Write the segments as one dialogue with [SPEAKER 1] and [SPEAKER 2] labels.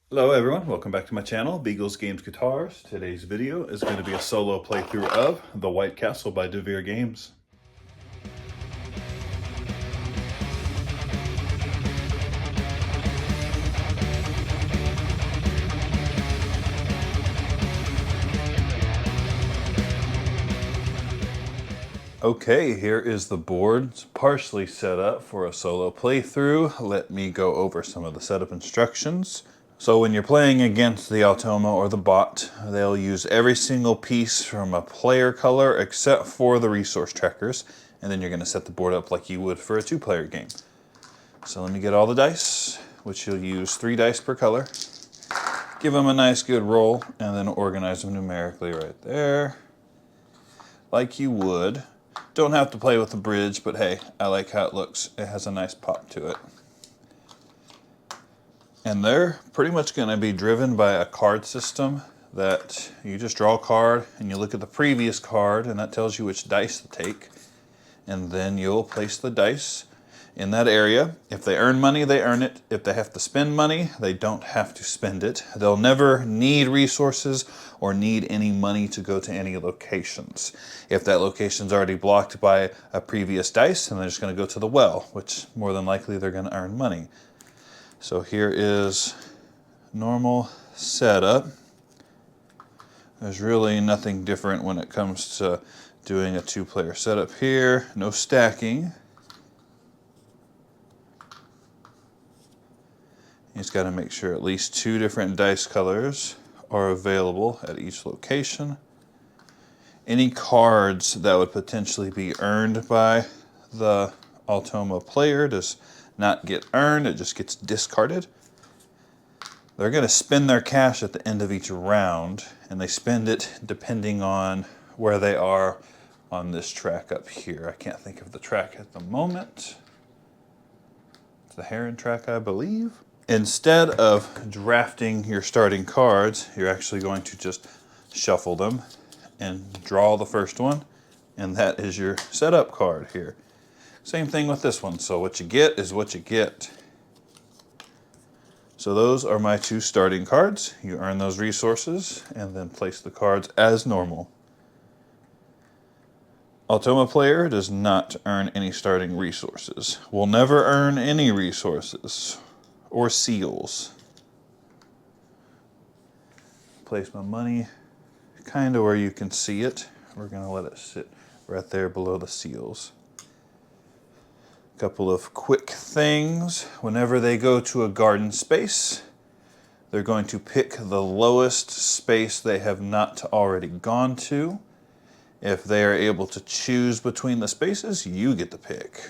[SPEAKER 1] Hello everyone, welcome back to my channel, Devir Games Guitars. Today's video is going to be a solo playthrough of The White Castle by Devir Games. Okay, here is the board. It's partially set up for a solo playthrough. Let me go over some of the setup instructions. So when you're playing against the Automa or the bot, they'll use every single piece from a player color except for the resource trackers, and then you're going to set the board up like you would for a two-player game. So let me get all the dice, which you'll use 3 dice per color. Give them a nice good roll, and then organize them numerically right there, like you would. Don't have to play with the bridge, but hey, I like how it looks. It has a nice pop to it. And they're pretty much going to be driven by a card system that you just draw a card and you look at the previous card and that tells you which dice to take. And then you'll place the dice in that area. If they earn money, they earn it. If they have to spend money, they don't have to spend it. They'll never need resources or need any money to go to any locations. If that location's already blocked by a previous dice, then they're just going to go to the well, which more than likely they're going to earn money. So here is normal setup. There's really nothing different when it comes to doing a two-player setup here. No stacking. You just got to make sure at least 2 different dice colors are available at each location. Any cards that would potentially be earned by the Automa player does not get earned, it just gets discarded. They're going to spend their cash at the end of each round, and they spend it depending on where they are on this track up here. I can't think of the track at the moment. It's the Heron track, I believe. Instead of drafting your starting cards, you're actually going to just shuffle them and draw the first one, and that is your setup card here. Same thing with this one, so what you get is what you get. So those are my 2 starting cards. You earn those resources and then place the cards as normal. Automa player does not earn any starting resources. Will never earn any resources or seals. Place my money kind of where you can see it. We're going to let it sit right there below the seals. Couple of quick things. Whenever they go to a garden space, they're going to pick the lowest space they have not already gone to. If they are able to choose between the spaces, you get to pick.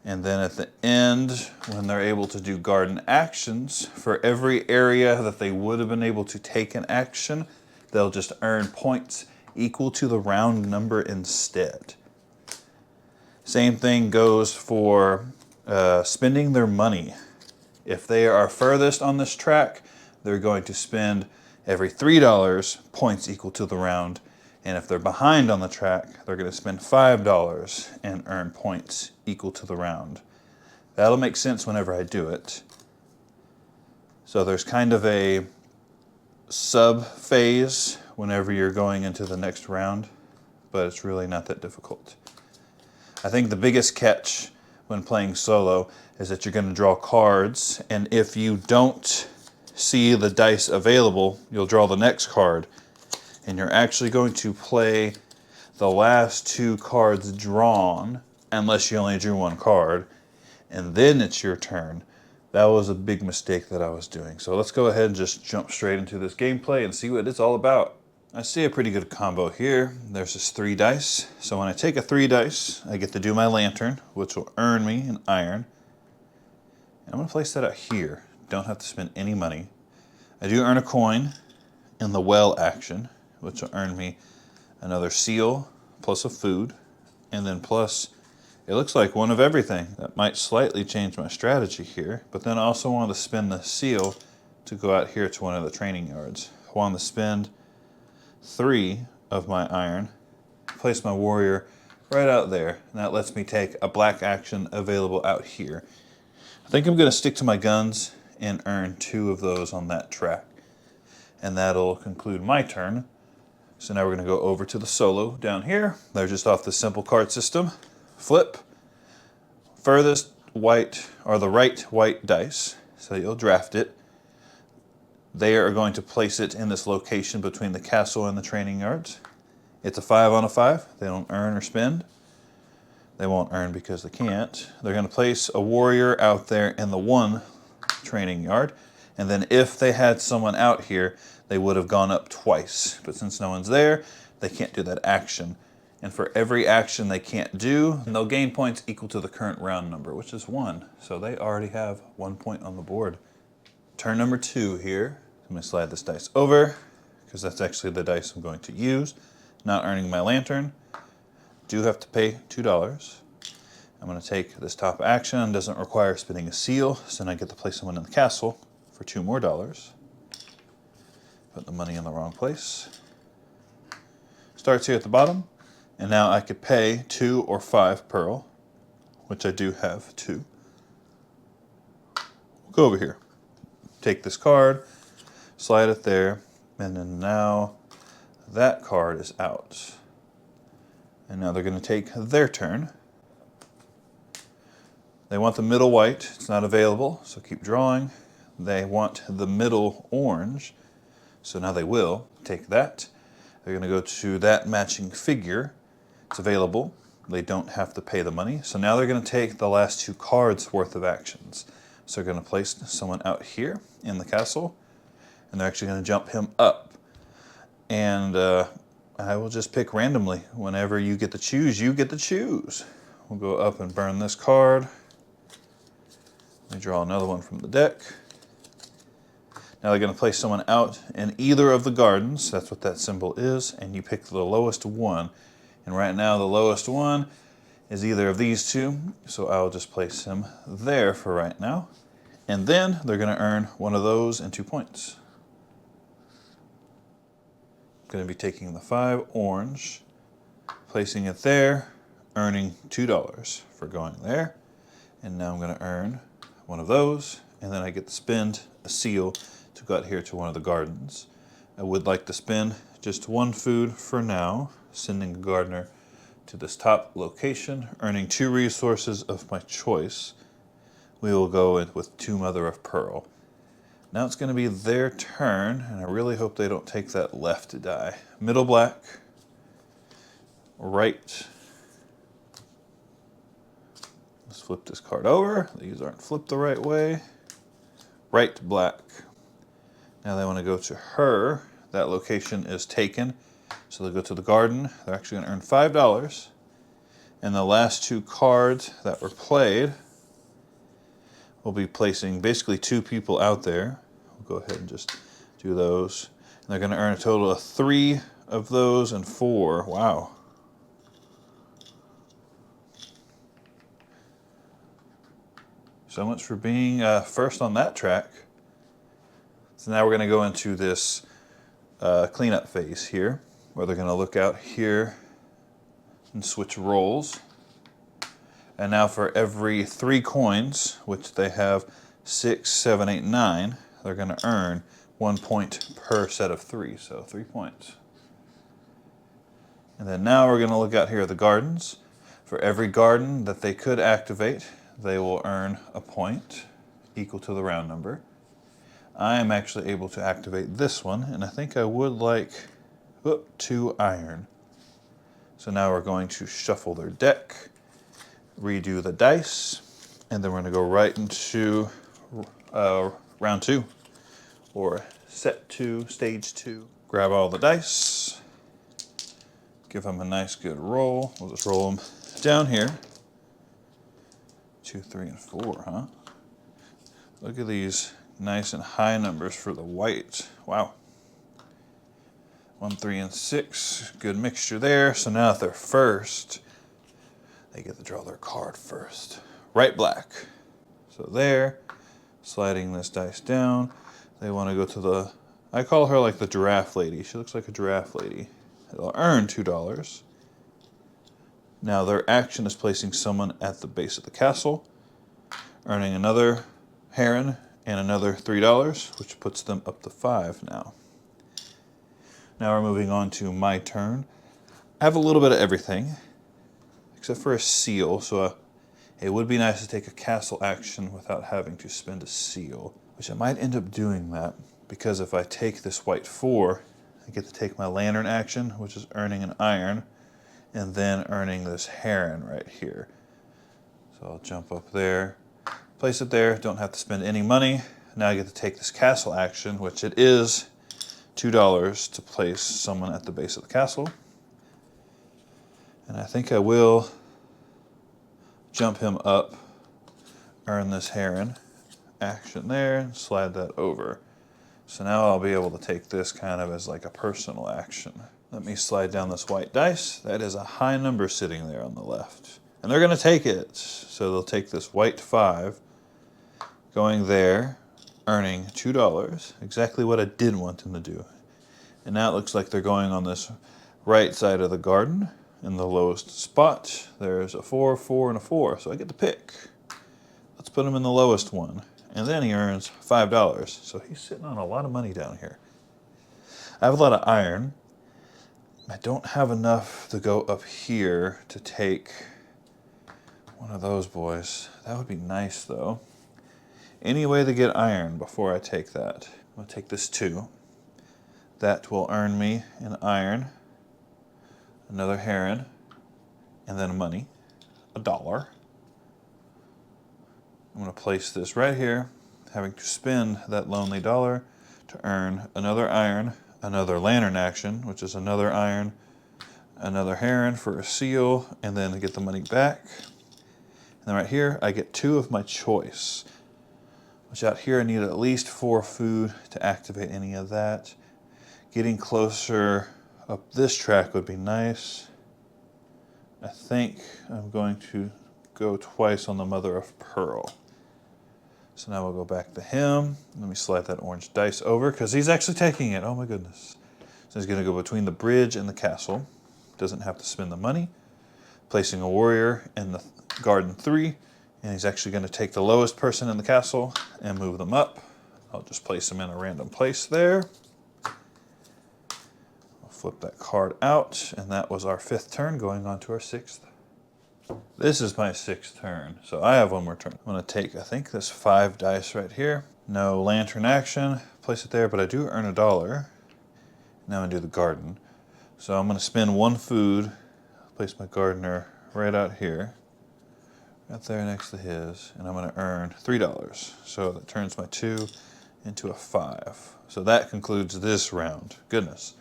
[SPEAKER 1] And then at the end, when they're able to do garden actions, for every area that they would have been able to take an action, they'll just earn points equal to the round number instead. Same thing goes for spending their money. If they are furthest on this track, they're going to spend every $3 points equal to the round. And if they're behind on the track, they're going to spend $5 and earn points equal to the round. That'll make sense whenever I do it. So there's kind of a sub-phase whenever you're going into the next round, but it's really not that difficult. I think the biggest catch when playing solo is that you're going to draw cards, and if you don't see the dice available, you'll draw the next card. And you're actually going to play the last 2 cards drawn, unless you only drew 1 card, and then it's your turn. That was a big mistake that I was doing. So let's go ahead and just jump straight into this gameplay and see what it's all about. I see a pretty good combo here. There's just 3 dice. So when I take a 3 dice, I get to do my lantern, which will earn me an iron. And I'm going to place that out here. Don't have to spend any money. I do earn a coin in the well action, which will earn me another seal, plus a food, and then plus, it looks like one of everything. That might slightly change my strategy here, but then I also want to spend the seal to go out here to one of the training yards. I want to spend 3 of my iron, place my warrior right out there, and that lets me take a black action available out here. I think I'm going to stick to my guns and earn 2 of those on that track. And that'll conclude my turn. So now we're going to go over to the solo down here. They're just off the simple card system. Flip. Furthest white, or the right white dice. So you'll draft it. They are going to place it in this location between the castle and the training yards. It's a 5 on a 5. They don't earn or spend. They won't earn because they can't. They're going to place a warrior out there in the 1 training yard. And then if they had someone out here, they would have gone up twice. But since no one's there, they can't do that action. And for every action they can't do, they'll gain points equal to the current round number, which is 1. So they already have 1 point on the board. Turn number 2 here. I'm going to slide this dice over, because that's actually the dice I'm going to use. Not earning my lantern. Do have to pay $2. I'm going to take this top action. Doesn't require spinning a seal, so then I get to place someone in the castle for $2 more. Put the money in the wrong place. Starts here at the bottom, and now I could pay 2 or 5 pearl, which I do have 2. We'll go over here. Take this card, slide it there, and then now that card is out. And now they're going to take their turn. They want the middle white. It's not available, so keep drawing. They want the middle orange, so now they will take that. They're going to go to that matching figure. It's available. They don't have to pay the money. So now they're going to take the last 2 cards worth of actions. So they're going to place someone out here in the castle, and they're actually going to jump him up. And I will just pick randomly. Whenever you get to choose, you get to choose. We'll go up and burn this card. Let me draw another one from the deck. Now they're going to place someone out in either of the gardens. That's what that symbol is. And you pick the lowest one. And right now the lowest one is either of these 2. So I'll just place him there for right now. And then they're going to earn 1 of those and 2 points. I'm going to be taking the 5 orange, placing it there, earning $2 for going there. And now I'm going to earn 1 of those, and then I get to spend a seal to go out here to one of the gardens. I would like to spend just 1 food for now, sending a gardener to this top location, earning 2 resources of my choice. We will go in with 2 mother of pearl. Now it's going to be their turn, and I really hope they don't take that left die. Middle black, right. Let's flip this card over. These aren't flipped the right way. Right black. Now they want to go to her. That location is taken. So they'll go to the garden. They're actually going to earn $5. And the last 2 cards that were played, we'll be placing basically 2 people out there. We'll go ahead and just do those. And they're going to earn a total of 3 of those and 4. Wow. So much for being first on that track. So now we're going to go into this cleanup phase here, where they're going to look out here and switch roles. And now for every 3 coins, which they have 6, 7, 8, 9, they're going to earn 1 point per set of 3, so 3 points. And then now we're going to look out here at the gardens. For every garden that they could activate, they will earn a point equal to the round number. I am actually able to activate this one, and I think I would like 2 iron. So now we're going to shuffle their deck, redo the dice, and then we're going to go right into round 2, or set 2, stage 2. Grab all the dice, give them a nice good roll. We'll just roll them down here. 2, 3, and 4, huh? Look at these nice and high numbers for the white. Wow. 1, 3, and 6. Good mixture there. So now if they're first, they get to draw their card first. Right black. So there, sliding this dice down. They want to go to the, I call her like the giraffe lady. She looks like a giraffe lady. They'll earn $2. Now their action is placing someone at the base of the castle, earning another heron and another $3, which puts them up to 5 now. Now we're moving on to my turn. I have a little bit of everything, except for a seal, so it would be nice to take a castle action without having to spend a seal, which I might end up doing that, because if I take this white 4, I get to take my lantern action, which is earning an iron, and then earning this heron right here. So I'll jump up there, place it there, don't have to spend any money. Now I get to take this castle action, which it is $2 to place someone at the base of the castle. And I think I will jump him up, earn this heron action there, and slide that over. So now I'll be able to take this kind of as like a personal action. Let me slide down this white dice. That is a high number sitting there on the left. And they're going to take it. So they'll take this white 5, going there, earning $2, exactly what I did want them to do. And now it looks like they're going on this right side of the garden in the lowest spot. There's a 4, 4, and a 4, so I get to pick. Let's put him in the lowest one. And then he earns $5, so he's sitting on a lot of money down here. I have a lot of iron. I don't have enough to go up here to take one of those boys. That would be nice, though. Any way to get iron before I take that? I'm going to take this 2. That will earn me an iron, another heron, and then money, $1. I'm going to place this right here, having to spend that lonely dollar to earn another iron, another lantern action, which is another iron, another heron for a seal, and then get the money back. And then right here, I get 2 of my choice, which out here I need at least 4 food to activate any of that. Getting closer up this track would be nice. I think I'm going to go twice on the mother of pearl. So now we'll go back to him. Let me slide that orange dice over because he's actually taking it. Oh my goodness. So he's going to go between the bridge and the castle. Doesn't have to spend the money. Placing a warrior in the garden 3. And he's actually going to take the lowest person in the castle and move them up. I'll just place him in a random place there. I'll flip that card out. And that was our 5th turn, going on to our 6th. This is my 6th turn, so I have one more turn. I'm going to take, I think, this 5 dice right here. No lantern action. Place it there, but I do earn $1. Now I'm going to do the garden. So I'm going to spend 1 food. Place my gardener right out here. Right there next to his. And I'm going to earn $3. So that turns my 2 into a 5. So that concludes this round. Goodness.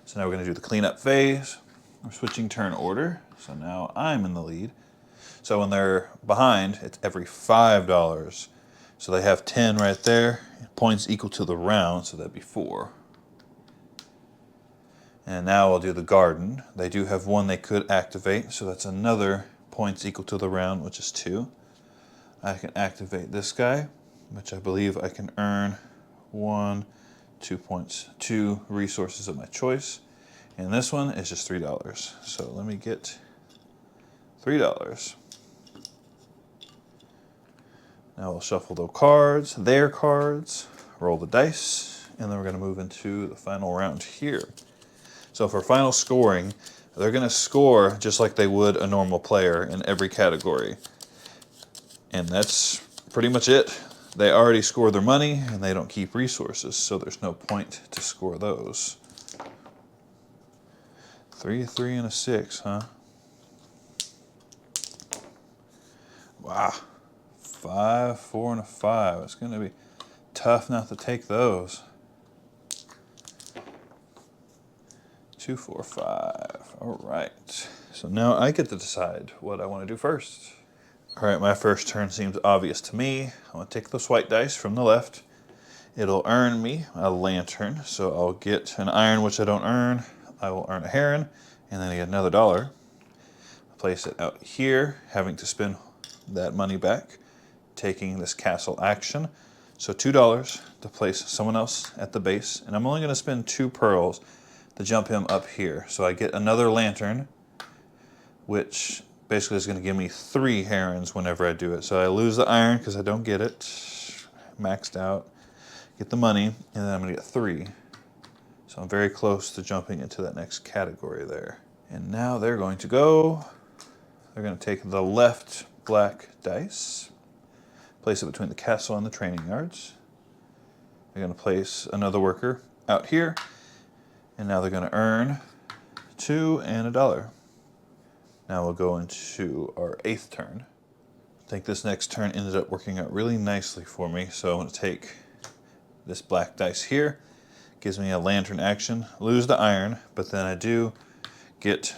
[SPEAKER 1] So now we're going to do the cleanup phase. We're switching turn order. So now I'm in the lead. So when they're behind, it's every $5. So they have 10 right there. Points equal to the round, so that'd be 4. And now I'll do the garden. They do have 1 they could activate, so that's another points equal to the round, which is 2. I can activate this guy, which I believe I can earn 1, 2 points, 2 resources of my choice. And this one is just $3. So let me get $3. Now we'll shuffle their cards, roll the dice, and then we're going to move into the final round here. So for final scoring, they're going to score just like they would a normal player in every category. And that's pretty much it. They already score their money, and they don't keep resources, so there's no point to score those. 3, 3, and a 6, huh? Wow. 5, 4, and a 5. It's going to be tough not to take those. 2, 4, 5. All right. So now I get to decide what I want to do first. All right, my first turn seems obvious to me. I want to take those white dice from the left. It'll earn me a lantern, so I'll get an iron, which I don't earn. I will earn a heron, and then I get another $1. Place it out here, having to spend that money back, taking this castle action. So $2 to place someone else at the base, and I'm only going to spend 2 pearls to jump him up here. So I get another lantern, which basically is going to give me 3 herons whenever I do it. So I lose the iron because I don't get it. maxed out, get the money, and then I'm going to get 3. So I'm very close to jumping into that next category there. And now they're going to go, they're going to take the left black dice, place it between the castle and the training yards. They're going to place another worker out here, and now they're going to earn 2 and $1. Now we'll go into our 8th turn. I think this next turn ended up working out really nicely for me, so I'm going to take this black dice here. Gives me a lantern action, lose the iron, but then I do get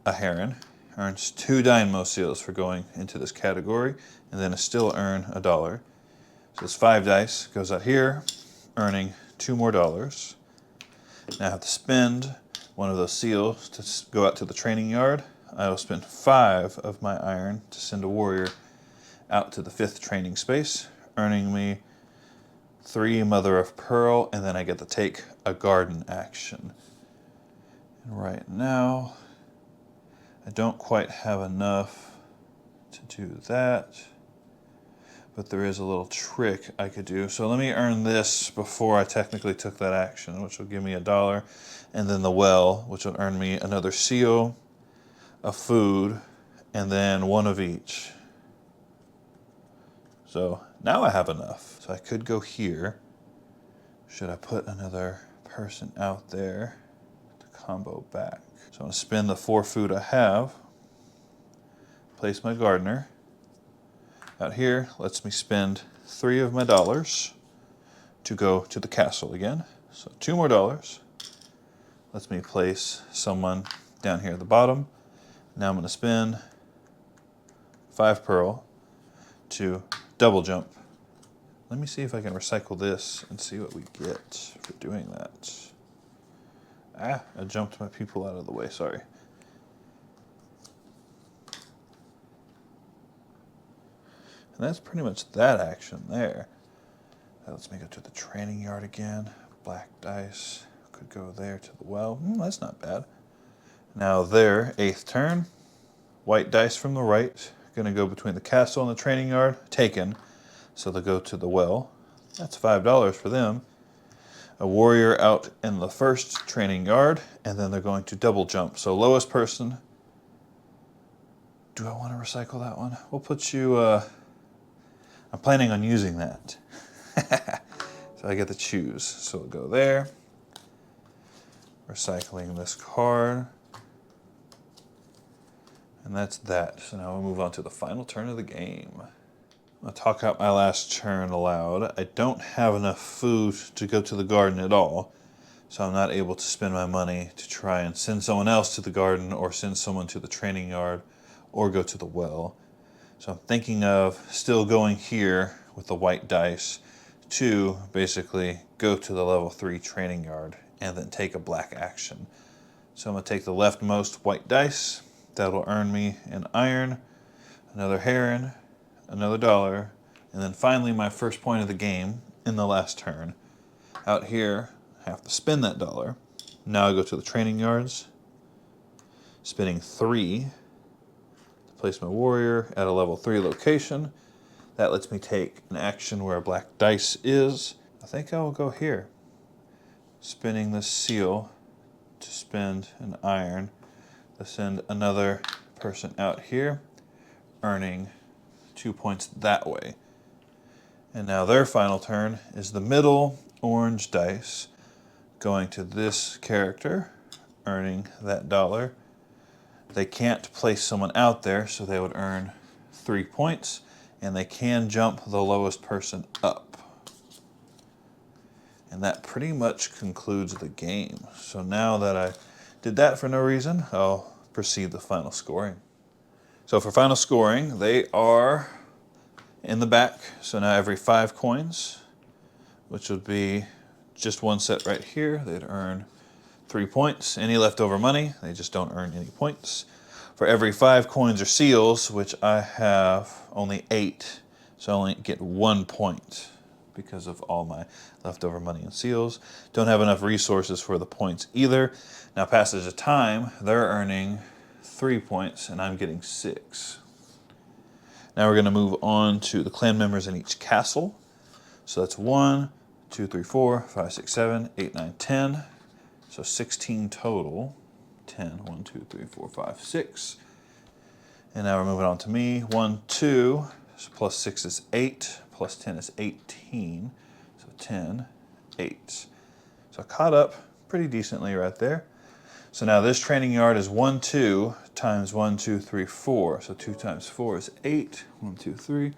[SPEAKER 1] a heron. Earns 2 dynamo seals for going into this category, and then I still earn $1. So it's 5 dice, goes out here, earning 2 more dollars. Now I have to spend one of those seals to go out to the training yard. I will spend 5 of my iron to send a warrior out to the 5th training space, earning me 3 mother of pearl, and then I get to take a garden action. And right now, I don't quite have enough to do that, but there is a little trick I could do. So let me earn this before I technically took that action, which will give me $1, and then the well, which will earn me another seal, a food, and then 1 of each. So now I have enough. So I could go here. Should I put another person out there to combo back? So I'm going to spend the 4 food I have, place my gardener. Out here lets me spend 3 of my dollars to go to the castle again. So 2 more dollars. Lets me place someone down here at the bottom. Now I'm going to spend 5 pearl to double jump. Let me see if I can recycle this and see what we get for doing that. I jumped my people out of the way, sorry. And that's pretty much that action there. That lets me go to the training yard again. Black dice could go there to the well. That's not bad. Now their 8th turn. White dice from the right. Gonna go between the castle and the training yard. Taken. So they'll go to the well. That's $5 for them. A warrior out in the 1st training yard, and then they're going to double jump. So lowest person. Do I want to recycle that one? We'll put you, I'm planning on using that. So I get to choose. So we'll go there. Recycling this card. And that's that. So now we'll move on to the final turn of the game. I'll talk out my last turn aloud. I don't have enough food to go to the garden at all, so I'm not able to spend my money to try and send someone else to the garden or send someone to the training yard or go to the well. So I'm thinking of still going here with the white dice to basically go to the level 3 training yard and then take a black action. So I'm going to take the leftmost white dice. That'll earn me an iron, another heron, another $1, and then finally my first point of the game in the last turn. Out here, I have to spend that $1. Now I go to the training yards, spending 3 to place my warrior at a level 3 location. That lets me take an action where a black dice is. I think I will go here, spinning this seal to spend an iron to send another person out here, earning 2 points that way. And now their final turn is the middle orange dice going to this character, earning that $1. They can't place someone out there, so they would earn 3 points, and they can jump the lowest person up. And that pretty much concludes the game. So now that I did that for no reason, I'll proceed to final scoring. So for final scoring, they are in the back. So now every 5 coins, which would be just one set right here, they'd earn 3 points. Any leftover money, they just don't earn any points. For every 5 coins or seals, which I have only 8, so I only get 1 point because of all my leftover money and seals. Don't have enough resources for the points either. Now passage of time, they're earning 3 points and I'm getting 6. Now we're going to move on to the clan members in each castle. So that's 1, 2, 3, 4, 5, 6, 7, 8, 9, 10. So 16 total. 10, 1, 2, 3, 4, 5, 6. And now we're moving on to me. 1, 2, so plus 6 is 8, plus 10 is 18. So 10, 8. So I caught up pretty decently right there. So now this training yard is 1, 2 times 1, 2, 3, 4. So 2 times 4 is 8. 1, 2, 3,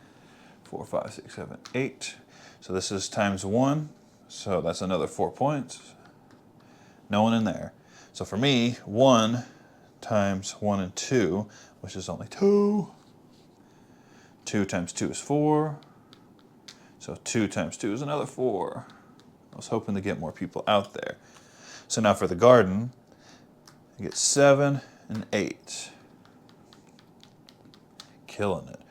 [SPEAKER 1] 4, 5, 6, 7, 8. So this is times 1. So that's another 4 points. No one in there. So for me, 1 times 1 and 2, which is only 2. 2 times 2 is 4. So 2 times 2 is another 4. I was hoping to get more people out there. So now for the garden, you get 7 and 8. Killing it.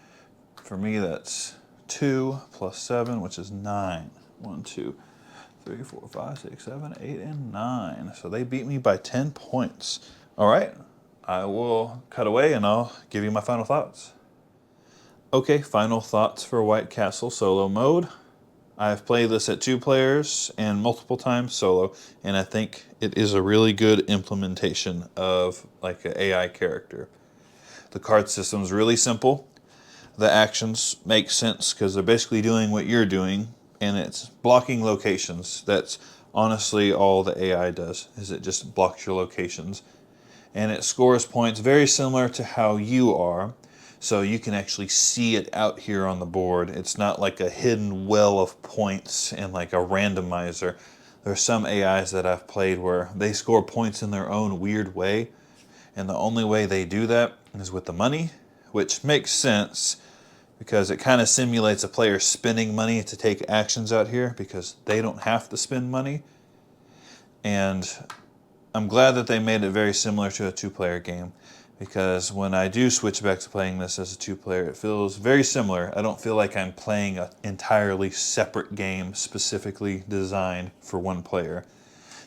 [SPEAKER 1] For me, that's 2 plus 7, which is 9. 1, 2, 3, 4, 5, 6, 7, 8, and 9. So they beat me by 10 points. All right, I will cut away and I'll give you my final thoughts. Okay, final thoughts for White Castle solo mode. I've played this at 2 players and multiple times solo, and I think it is a really good implementation of like an AI character. The card system is really simple. The actions make sense because they're basically doing what you're doing, and it's blocking locations. That's honestly all the AI does, is it just blocks your locations. And it scores points very similar to how you are. So you can actually see it out here on the board. It's not like a hidden well of points and like a randomizer. There are some AIs that I've played where they score points in their own weird way. And the only way they do that is with the money, which makes sense because it kind of simulates a player spending money to take actions out here because they don't have to spend money. And I'm glad that they made it very similar to a 2-player game, because when I do switch back to playing this as a 2-player, it feels very similar. I don't feel like I'm playing an entirely separate game specifically designed for 1 player.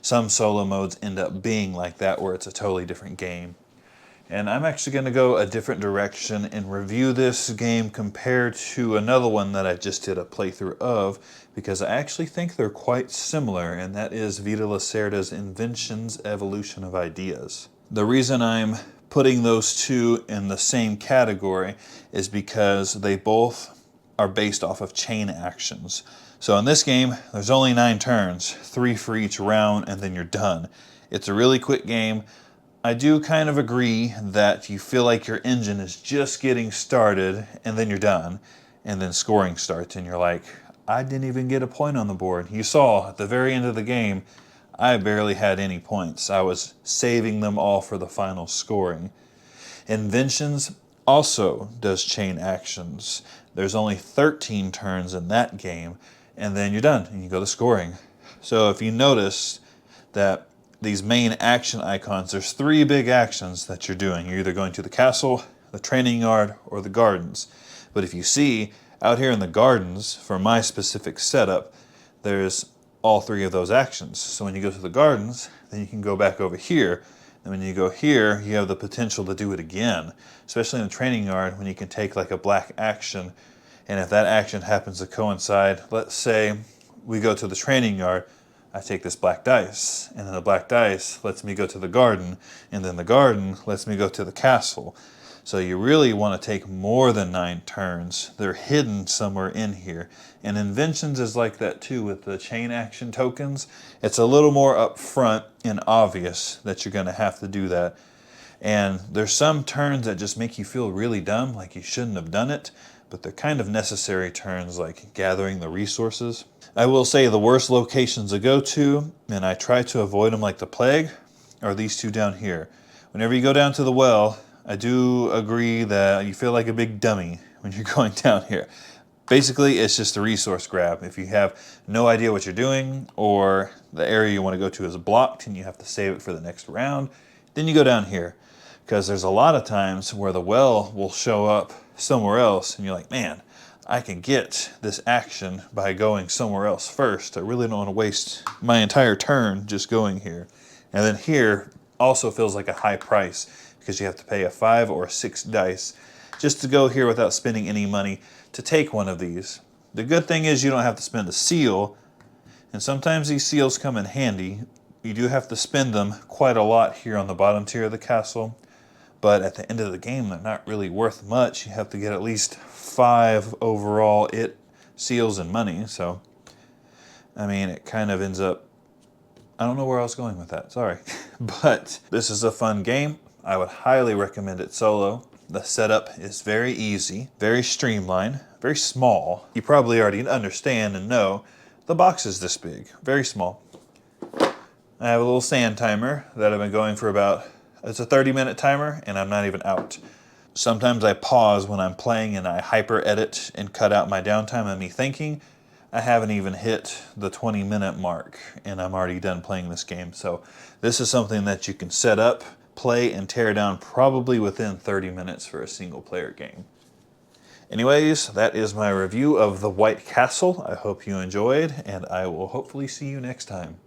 [SPEAKER 1] Some solo modes end up being like that, where it's a totally different game. And I'm actually going to go a different direction and review this game compared to another one that I just did a playthrough of, because I actually think they're quite similar, and that is Vita Lacerda's Inventions, Evolution of Ideas. The reason I'm putting those two in the same category is because they both are based off of chain actions. So in this game, there's only 9 turns, 3 for each round, and then you're done. It's a really quick game. I do kind of agree that you feel like your engine is just getting started, and then you're done, and then scoring starts, and you're like, I didn't even get a point on the board. You saw at the very end of the game, I barely had any points. I was saving them all for the final scoring. Inventions also does chain actions. There's only 13 turns in that game, and then you're done, and you go to scoring. So if you notice that these main action icons, there's 3 big actions that you're doing. You're either going to the castle, the training yard, or the gardens. But if you see, out here in the gardens, for my specific setup, there's all 3 of those actions. So when you go to the gardens, then you can go back over here. And when you go here, you have the potential to do it again, especially in the training yard when you can take like a black action. And if that action happens to coincide, let's say we go to the training yard, I take this black dice, and then the black dice lets me go to the garden, and then the garden lets me go to the castle. So you really want to take more than 9 turns. They're hidden somewhere in here. And Inventions is like that too with the chain action tokens. It's a little more upfront and obvious that you're going to have to do that. And there's some turns that just make you feel really dumb, like you shouldn't have done it, but they're kind of necessary turns, like gathering the resources. I will say the worst locations to go to, and I try to avoid them like the plague, are these 2 down here. Whenever you go down to the well, I do agree that you feel like a big dummy when you're going down here. Basically, it's just a resource grab. If you have no idea what you're doing, or the area you want to go to is blocked and you have to save it for the next round, then you go down here. Because there's a lot of times where the well will show up somewhere else, and you're like, man, I can get this action by going somewhere else first. I really don't want to waste my entire turn just going here. And then here also feels like a high price, because you have to pay a 5 or 6 dice just to go here without spending any money to take one of these. The good thing is you don't have to spend a seal, and sometimes these seals come in handy. You do have to spend them quite a lot here on the bottom tier of the castle, but at the end of the game they're not really worth much. You have to get at least 5 overall seals and money, so I mean it kind of ends up, I don't know where I was going with that, sorry. But this is a fun game. I would highly recommend it solo. The setup is very easy, very streamlined, very small. You probably already understand and know the box is this big, very small. I have a little sand timer that I've been going for about, it's a 30-minute timer and I'm not even out. Sometimes I pause when I'm playing and I hyper edit and cut out my downtime of me thinking. I haven't even hit the 20-minute mark and I'm already done playing this game. So this is something that you can set up, play, and tear down probably within 30 minutes for a single player game. Anyways, that is my review of The White Castle. I hope you enjoyed, and I will hopefully see you next time.